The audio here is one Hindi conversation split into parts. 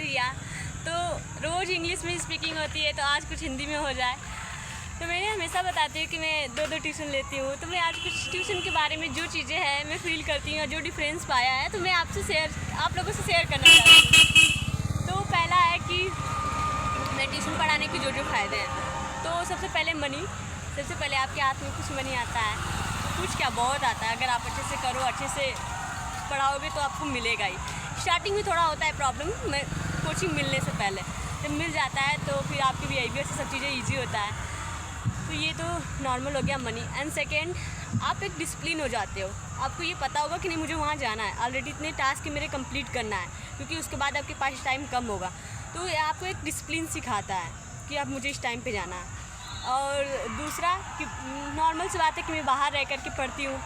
रिया। तो रोज़ इंग्लिश में स्पीकिंग होती है, तो आज कुछ हिंदी में हो जाए। तो मैं हमेशा बताती हूँ कि मैं दो ट्यूशन लेती हूँ। तो मैं आज कुछ ट्यूशन के बारे में जो चीज़ें हैं मैं फ़ील करती हूँ, जो डिफरेंस पाया है, तो मैं आप लोगों से शेयर करना चाहती हूँ। तो पहला है कि मैं ट्यूशन पढ़ाने के जो फ़ायदे हैं। तो सबसे पहले मनी, सबसे पहले आपके हाथ में कुछ मनी आता है, कुछ क्या बहुत आता है। अगर आप अच्छे से करो, अच्छे से पढ़ाओगे तो आपको मिलेगा ही। स्टार्टिंग में थोड़ा होता है प्रॉब्लम, मैं कोचिंग मिलने से पहले जब मिल जाता है तो फिर आपकी बिहेवियर से सब चीज़ें ईजी होता है। तो ये तो नॉर्मल हो गया मनी। एंड सेकेंड, आप एक डिसिप्लिन हो जाते हो। आपको ये पता होगा कि नहीं मुझे वहाँ जाना है, ऑलरेडी इतने टास्क मेरे कंप्लीट करना है, क्योंकि उसके बाद आपके पास टाइम कम होगा। तो ये आपको एक डिसिप्लिन सिखाता है कि आप मुझे इस टाइम पे जाना है। और दूसरा कि नॉर्मल सी बात है कि मैं बाहर रह कर के पढ़ती हूँ।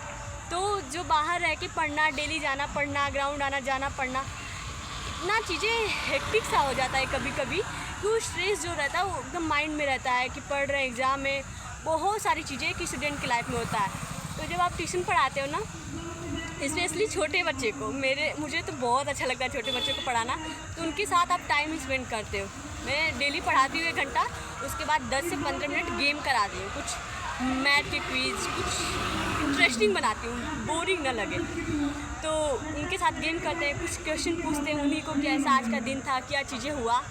तो जो बाहर रह के पढ़ना, डेली जाना पढ़ना, ग्राउंड आना जाना पढ़ना, इतना चीज़ें हेक्टिक सा हो जाता है कभी कभी। तो स्ट्रेस जो रहता है वो एकदम माइंड में रहता है कि पढ़ रहे हैं, एग्ज़ाम में, बहुत सारी चीज़ें कि स्टूडेंट की लाइफ में होता है। तो जब आप ट्यूशन पढ़ाते हो ना, स्पेशली छोटे बच्चे को, मुझे तो बहुत अच्छा लगता है छोटे बच्चों को पढ़ाना। तो उनके साथ आप टाइम स्पेंड करते हो। मैं डेली पढ़ाती हूँ 1 घंटा, उसके बाद 10 से 15 मिनट गेम कराती हूँ, कुछ मैथ के क्विज, कुछ इंटरेस्टिंग बनाती हूँ, बोरिंग ना लगे। तो उनके साथ गेम करते हैं, कुछ क्वेश्चन पूछते हैं उन्हीं को, कैसा आज का दिन था, क्या चीज़ें हुआ।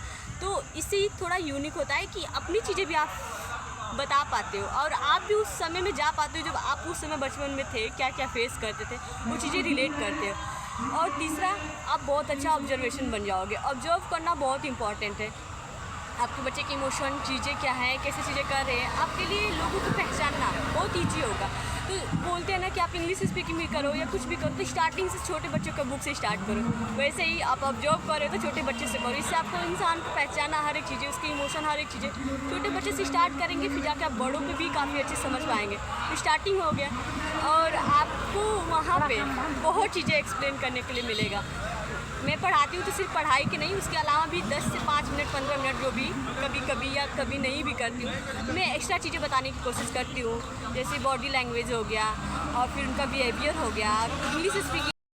तो इससे थोड़ा यूनिक होता है कि अपनी चीज़ें भी आप बता पाते हो, और आप भी उस समय में जा पाते हो जब आप उस समय बचपन में थे, क्या क्या फेस करते थे, वो चीज़ें रिलेट करते हो। और तीसरा, आप बहुत अच्छा ऑब्जर्वेशन बन जाओगे। ऑब्जर्व करना बहुत इंपॉर्टेंट है। आपके बच्चे के इमोशन, चीज़ें क्या हैं, कैसे चीज़ें कर रहे हैं, आपके लिए लोगों को पहचानना बहुत ईजी होगा। तो बोलते हैं ना कि आप इंग्लिश स्पीकिंग भी करो या कुछ भी करो, तो स्टार्टिंग से छोटे बच्चों का बुक से स्टार्ट करो। वैसे ही आप ऑब्जर्व करो तो छोटे बच्चे से करो। इससे आपको इंसान को पहचाना, हर एक चीज़ें, उसके इमोशन, हर एक चीज़ें छोटे बच्चे से स्टार्ट करेंगे, फिर जाकर आप बड़ों पर भी काफ़ी अच्छे समझ पाएंगे। तो स्टार्टिंग हो गया, और आपको वहाँ पर बहुत चीज़ें एक्सप्लेन करने के लिए मिलेगा। मैं पढ़ाती हूँ तो सिर्फ पढ़ाई के नहीं, उसके अलावा भी 10 से 5 मिनट 15 मिनट जो भी कभी कभी या कभी नहीं भी करती हूँ, मैं एक्स्ट्रा चीज़ें बताने की कोशिश करती हूँ। जैसे बॉडी लैंग्वेज हो गया, और फिर उनका बिहेवियर हो गया, इंग्लिश स्पीकिंग